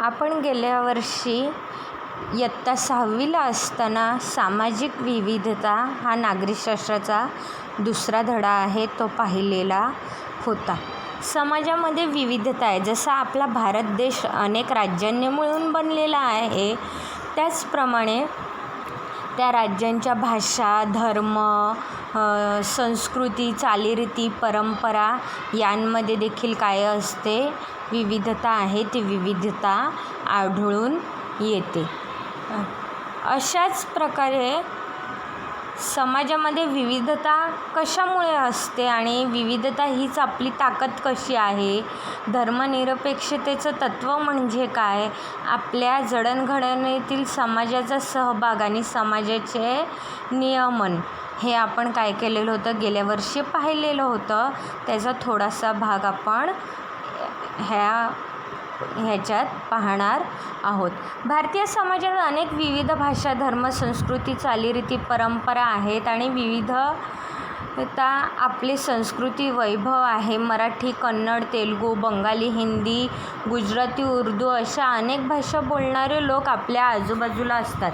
आपण गेल्या वर्षी इयत्ता 6वीला असताना सामाजिक विविधता हा नागरिकशास्त्राचा दुसरा धडा आहे तो पाहिलेला होता. समाजामध्ये विविधता आहे. जसा आपला भारत देश अनेक राज्यांनी मिळून बनलेला आहे, त्याचप्रमाणे त्या राज्यांच्या भाषा, धर्म, संस्कृती, चालीरीती, परंपरा यांमध्ये देखील काय असते, विविधता आहे. ती विविधता आढळून येते. अशाच प्रकारे समाजामध्ये विविधता कशामुळे असते आणि विविधता हीच आपली ताकद कशी आहे, धर्मनिरपेक्षतेचं तत्त्व म्हणजे काय, आपल्या जडणघडणीतील समाजाचा सहभाग आणि समाजाचे नियमन हे आपण काय केलेलं होतं, गेल्या वर्षी पाहिलेलं होतं. त्याचा थोडासा भाग आपण ह्याच्यात पाहणार आहोत. भारतीय समाजात अनेक विविध भाषा, धर्म, संस्कृती, चालीरीती, परंपरा आहेत आणि विविधता आपली संस्कृती वैभव आहे. मराठी, कन्नड, तेलुगू, बंगाली, हिंदी, गुजराती, उर्दू अशा अनेक भाषा बोलणारे लोक आपल्या आजूबाजूला असतात.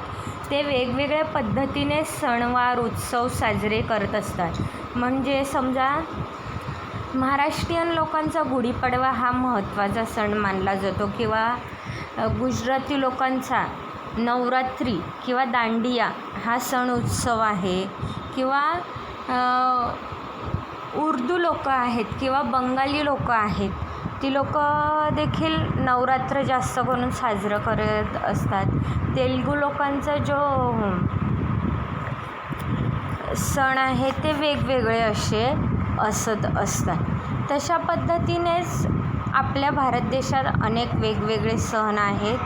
ते वेगवेगळ्या पद्धतीने सणवार, उत्सव साजरे करत असतात. म्हणजे समजा महाराष्ट्रीयन लोकांचा गुढीपाडवा हा महत्त्वाचा सण मानला जातो, किंवा गुजराती लोकांचा नवरात्री किंवा दांडिया हा सण उत्सव आहे, किंवा उर्दू लोक आहेत किंवा बंगाली लोक आहेत, ती लोक देखील नवरात्र जास्त करून साजरं करत असतात. तेलुगू लोकांचा जो सण आहे ते वेगवेगळे असे असतात. तशा पद्धतीनेच आपल्या भारत देशात अनेक वेगवेगळे सण आहेत,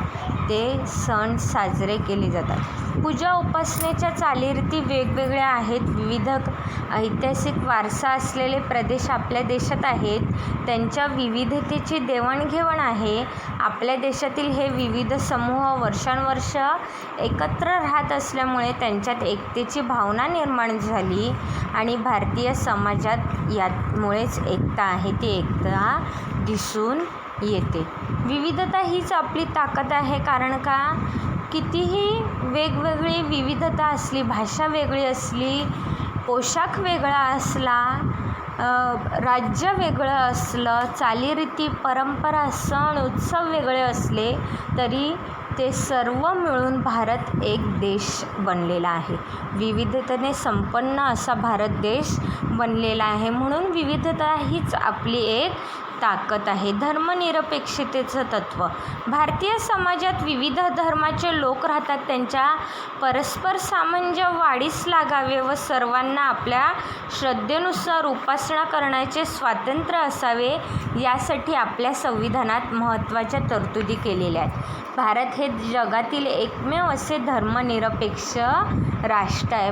ते सण साजरे केले जातात. पूजा उपासनेच्या चालीरीती वेगवेगळ्या आहेत. विविध ऐतिहासिक वारसा असलेले प्रदेश आपल्या देशात आहेत, त्यांच्या विविधतेची देवाणघेवाण आहे. आपल्या देशातील हे विविध समूह वर्षानुवर्ष एकत्र राहत असल्यामुळे त्यांच्यात एकतेची भावना निर्माण झाली आणि भारतीय समाजात यामुळेच एकता आहे, ती एकता दिसून येते. विविधता हीच आपली ताकद आहे. कारण का, कितीही वेगवेगळी विविधता असली, भाषा वेगळी असली, पोशाख वेगळा असला, राज्य वेगळं असलं, चालीरीती, परंपरा, सण, उत्सव वेगळे असले तरी ते सर्व मिळून भारत एक देश बनलेला आहे. विविधतेने संपन्न असा भारत देश बनलेला आहे. म्हणून विविधता हीच आपली एक ताकद आहे. धर्मनिरपेक्षतेचं तत्त्व. भारतीय समाजात विविध धर्माचे लोक राहतात. त्यांच्या परस्पर सामंजस्य वाढीस लागावे व सर्वांना आपल्या श्रद्धेनुसार उपासना करण्याचे स्वातंत्र्य असावे, यासाठी आपल्या संविधानात महत्त्वाच्या तरतुदी केलेल्या आहेत. भारत हे जगातील एकमेव असे धर्मनिरपेक्ष राष्ट्र आहे.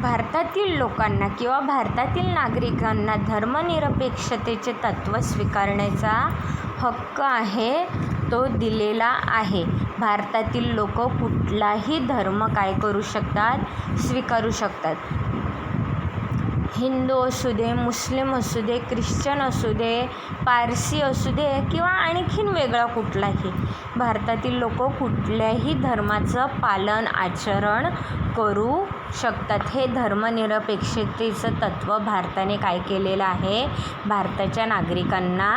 भारतातील लोकांना किंवा भारतातील नागरिकांना धर्मनिरपेक्षतेचे तत्त्व स्वीकारण्याचा हक्क आहे, तो दिलेला आहे. भारतातील लोक कुठलाही धर्म काय करू शकतात, स्वीकारू शकतात. हिंदू असू दे, मुस्लिम असू दे, ख्रिश्चन असू दे, पारसी असू दे किंवा आणखीन वेगळा कुठलाही, भारतातील लोक कुठल्याही धर्माचं पालन आचरण करू शकतात. हे धर्मनिरपेक्षतेचं तत्त्व भारताने काय केलेलं आहे, भारताच्या नागरिकांना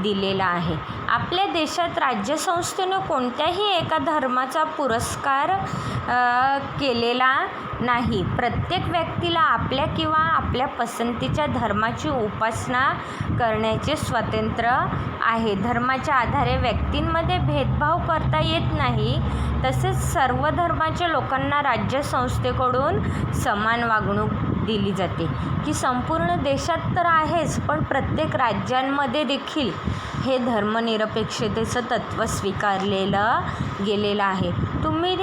दिलेलं आहे. आपल्या देशात राज्यसंस्थेने कोणत्याही एका धर्माचा पुरस्कार केलेला नाही. प्रत्येक व्यक्तीला आपल्या किंवा आपल्या पसंतीच्या धर्माची उपासना करण्याचे स्वातंत्र्य आहे. धर्माच्या आधारे व्यक्तींमध्ये भेदभाव करता येत नाही. तसेच सर्व धर्माच्या लोकांना राज्यसंस्थेकडून समान वागणूक दिली जाते. की संपूर्ण देशात तर आहेच, पण प्रत्येक राज्यांमध्ये देखील हे धर्मनिरपेक्षतेचं तत्त्व स्वीकारलेलं गेलेलं आहे. तुम्ही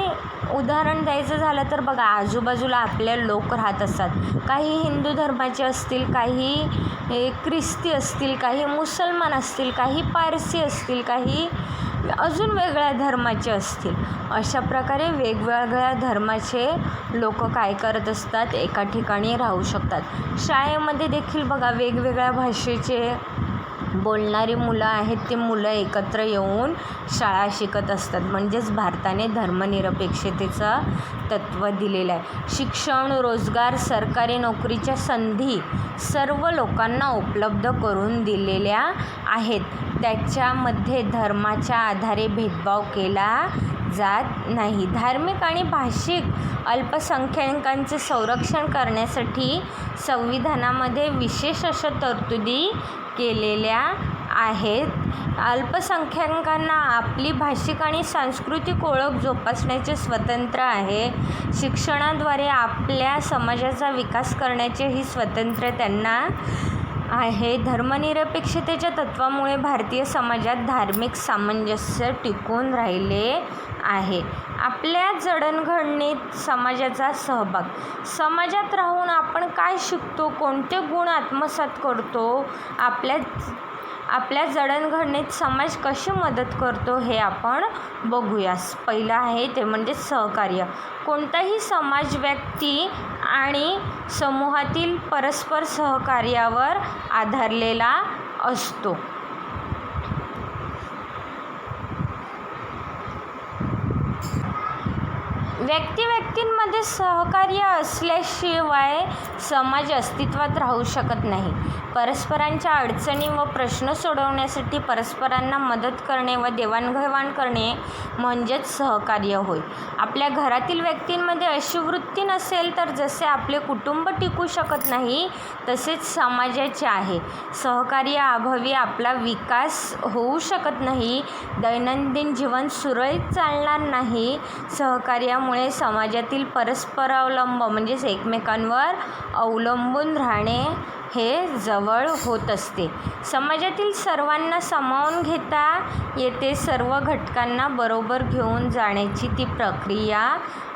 उदाहरण द्यायचं झालं तर बघा, आजूबाजूला आपल्या लोक राहत असतात. काही हिंदू धर्माचे असतील, काही ख्रिस्ती असतील, काही मुसलमान असतील, काही पारसी असतील, काही अजून वेगळ्या धर्माचे असतील. अशा प्रकारे वेगवेगळ्या धर्माचे लोक काय करत असतात, एका ठिकाणी राहू शकतात. शाळेमध्ये देखील बघा, वेगवेगळ्या भाषेचे बोलणारी मुलं आहेत ती मुलं एकत्र येऊन शाळा शिकत असतात. म्हणजेच भारताने धर्मनिरपेक्षतेचं तत्त्व दिलेलं आहे. शिक्षण, रोजगार, सरकारी नोकरीच्या संधी सर्व लोकांना उपलब्ध करून दिलेल्या आहेत. त्याच्यामध्ये धर्माच्या आधारे भेदभाव केला जात नाही. धार्मिक आणि भाषिक अल्पसंख्याकांचे संरक्षण करण्यासाठी संविधानामध्ये विशेष अशा तरतुदी केलेल्या आहेत. अल्पसंख्याकांना आपली भाषिक आणि सांस्कृतिक ओळख जोपासण्याचे स्वातंत्र्य आहे. शिक्षणाद्वारे आपल्या समाजाचा विकास करण्याचेही स्वातंत्र्य त्यांना आहे. धर्मनिरपेक्षतेच्या तत्त्वामुळे भारतीय समाजात धार्मिक सामंजस्य टिकून राहिले आहे. आपल्या जडणघडणीत समाजाचा सहभाग. समाजात राहून आपण काय शिकतो, कोणते गुण आत्मसात करतो, आपल्या जडणघडणीत समाज कशी मदत करतो हे आपण बघूया. पहिलं आहे ते म्हणजे सहकार्य. कोणताही समाज, व्यक्ती आणि समूहातील परस्पर सहकार्यावर आधारलेला असतो. व्यक्तींमध्ये सहकार्य असल्याशिवाय समाज अस्तित्वात राहू शकत नाही. परस्परांच्या अडचणी व प्रश्न सोडवण्यासाठी परस्परांना मदत करणे व देवाणघेवाण करणे म्हणजेच सहकार्य होय. आपल्या घरातील व्यक्तींमध्ये अशी वृत्ती नसेल तर जसे आपले कुटुंब टिकू शकत नाही तसेच समाजाचे आहे. सहकार्याअभावी आपला विकास होऊ शकत नाही. दैनंदिन जीवन सुरळीत चालणार नाही. सहकार्यामुळे समाजातील परस्परावलंब म्हणजेच एकमेकांवर अवलंबून राहणे हे जवळ होत असते. समाजातील सर्वांना सामावून घेता येते. सर्व घटकांना बरोबर घेऊन जाण्याची ती प्रक्रिया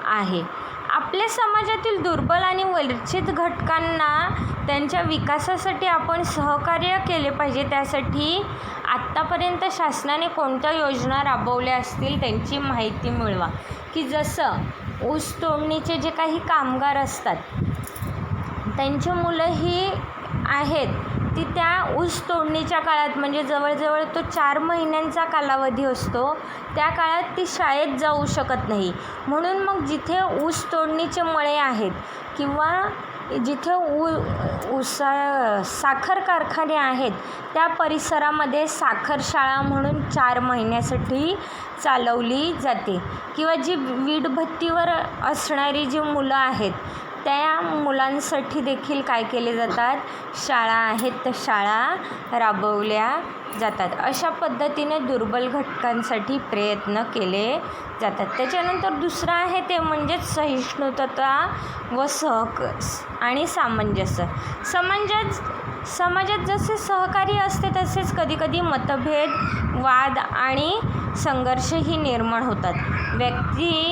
आहे. आपल्या समाजातील दुर्बल आणि वंचित घटकांना त्यांच्या विकासासाठी आपण सहकार्य केले पाहिजे. त्यासाठी आत्तापर्यंत शासनाने कोणत्या योजना राबवल्या असतील त्यांची माहिती मिळवा. की जसं ऊस तोडणीचे जे काही कामगार असतात त्यांची मुलंही आहेत ती त्या ऊस तोडणीच्या काळात म्हणजे जवळजवळ तो 4 महिन्यांचा कालावधी असतो. त्या काळात ती शाळेत जाऊ शकत नाही. म्हणून मग जिथे ऊस तोडणीचे मळे आहेत किंवा जिथे साखर कारखाने आहेत त्या परिसरामध्ये साखर शाळा म्हणून 4 महिन्यासाठी चालवली जाते. किंवा जी वीटभट्टीवर असणारी जी मुलं आहेत त्या मुलांसाठी देखील काय केले जातात, शाळा आहेत त्या शाळा राबवल्या जातात. अशा पद्धतीने दुर्बल घटकांसाठी प्रयत्न केले जातात. त्याच्यानंतर दुसरं आहे ते म्हणजेच सहिष्णुता व आणि सामंजस्य. समाजात जसे सहकार्य असते तसेच कधीकधी मतभेद, वाद आणि संघर्षही निर्माण होतात.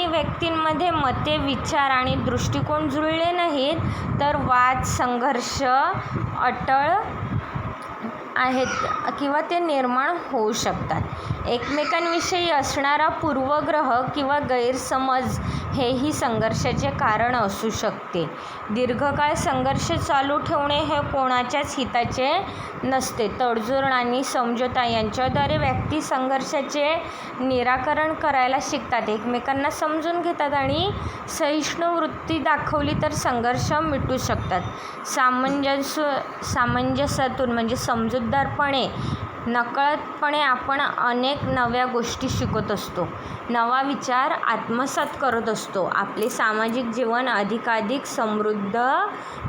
व्यक्तींमध्ये मते, विचार आणि दृष्टिकोन जुळले नाहीत तर वाद, संघर्ष अटळ आहेत किंवा ते निर्माण होऊ शकतात. एकमेकांविषयी असणारा पूर्वग्रह किंवा गैरसमज हेही संघर्षाचे कारण असू शकते. दीर्घकाळ संघर्ष चालू ठेवणे हे कोणाच्याच हिताचे नसते. तडजोड आणि समझोता यांच्याद्वारे व्यक्ती संघर्षाचे निराकरण करायला शिकतात, एकमेकांना समजून घेतात आणि सहिष्णू वृत्ती दाखवली तर संघर्ष मिटू शकतात. सामंजस्यातून म्हणजे समजूतदारपणे नकळतपणे आपण अनेक नव्या गोष्टी शिकत असतो, नवा विचार आत्मसात करत असतो. आपले सामाजिक जीवन अधिकाधिक समृद्ध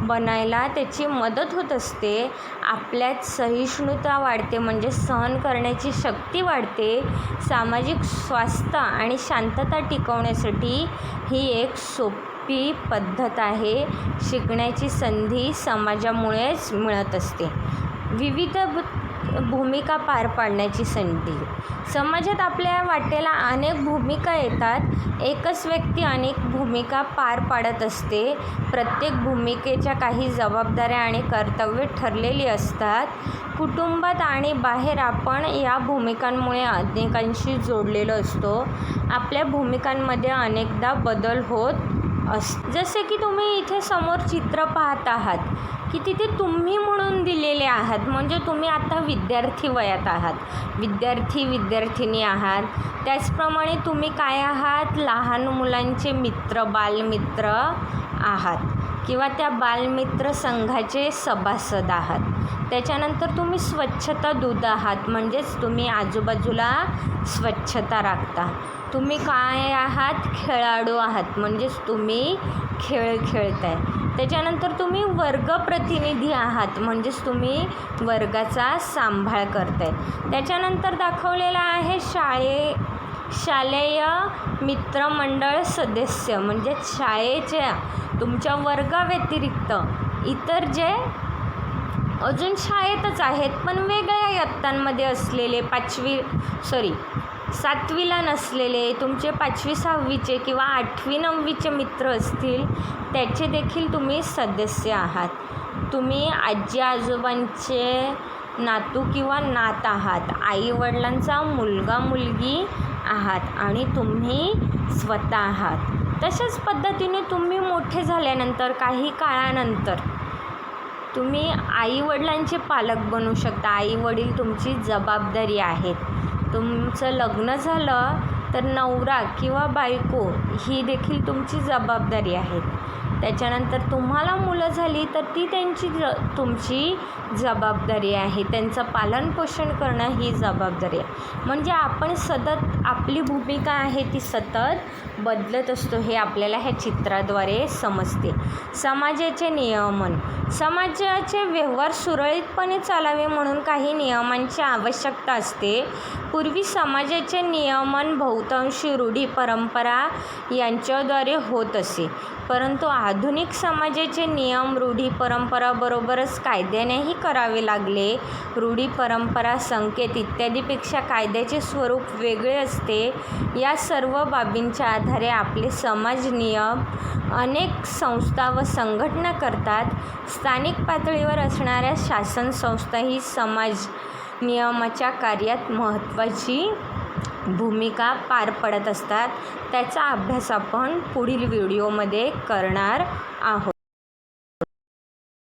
बनायला त्याची मदत होत असते. आपल्यात सहिष्णुता वाढते म्हणजे सहन करण्याची शक्ती वाढते. सामाजिक स्वास्थ्य आणि शांतता टिकवण्यासाठी ही एक सोपी पद्धत आहे. शिकण्याची संधी समाजामुळेच मिळत असते. विविध भूमिका पार पाडण्याची संधी. समाजात आपल्या वाटेला अनेक भूमिका येतात. एकच व्यक्ती अनेक भूमिका पार पाडत असते. प्रत्येक भूमिकेच्या काही जबाबदाऱ्या आणि कर्तव्ये ठरलेली असतात. कुटुंबात आणि बाहेर आपण या भूमिकांमुळे अनेकांशी जोडलेलो असतो. आपल्या भूमिकांमध्ये अनेकदा बदल होत जसे की तुम्ही इथे समोर चित्र पाहत आहात की तिथे तुम्ही म्हणून दिलेले आहात. म्हणजे तुम्ही आता विद्यार्थी वयात आहात, विद्यार्थिनी आहात. त्याचप्रमाणे तुम्ही काय आहात, लहान मुलांचे मित्र, बालमित्र आहात किंवा त्या बालमित्र संघाचे सभासद आहात. त्याच्यानंतर तुम्ही स्वच्छता दूत आहात, म्हणजेच तुम्ही आजूबाजूला स्वच्छता राखता. तुम्ही काय आहात, खेळाडू आहात, म्हणजेच तुम्ही खेळ खेळताय. त्याच्यानंतर तुम्ही वर्गप्रतिनिधी आहात, म्हणजेच तुम्ही वर्गाचा सांभाळ करताय. त्याच्यानंतर दाखवलेला आहे शालेय मित्रमंडळ सदस्य, म्हणजे शाळेच्या तुमच्या वर्गाव्यतिरिक्त इतर जे अजून शाळेतच आहेत पण वेगळ्या इयत्तांमध्ये असलेले 7वीला नसलेले तुमचे 5वी 6वीचे किंवा 8वी 9वीचे मित्र असतील, त्याचे देखील तुम्ही सदस्य आहात. तुम्ही आजी आजोबांचे नातू किंवा नात आहात, आईवडिलांचा मुलगा मुलगी आहात आणि तुम्ही स्वतः आहात. तशाच पद्धतीने तुम्ही मोठे झाल्यानंतर काही काळानंतर तुम्ही आईवडिलांचे पालक बनू शकता. आईवडील तुमची जबाबदारी आहेत. तुमचं लग्न झालं तर नवरा किंवा बायको ही देखील तुमची जबाबदारी आहे. त्याच्यानंतर तुम्हाला मुलं झाली तर ती तुमची जबाबदारी आहे. त्यांचं पालनपोषण करणं ही जबाबदारी आहे. म्हणजे आपण सतत आपली भूमिका आहे ती सतत बदलत असतो, हे आपल्याला ह्या चित्राद्वारे समजते. समाजाचे नियमन. समाजाचे व्यवहार सुरळीतपणे चालावे म्हणून काही नियमांची आवश्यकता असते. पूर्वी समाजाचे नियमन बहुतांशी रूढी परंपरा यांच्याद्वारे होत असे, परंतु आधुनिक समाजाचे नियम रूढी परंपराबरोबरच कायद्यानेही करावे लागले. रूढी परंपरा संकेत इत्यादीपेक्षा कायद्याचे स्वरूप वेगळे असते. या सर्व बाबींच्या आधारे आपले समाज नियम अनेक संस्था व संघटना करतात. स्थानिक पातळीवर असणाऱ्या शासन संस्था ही समाज नियमाच्या कार्यात महत्त्वाची भूमिका पार पडत असतात. त्याचा अभ्यास आपण पुढील व्हिडिओमध्ये करणार आहोत.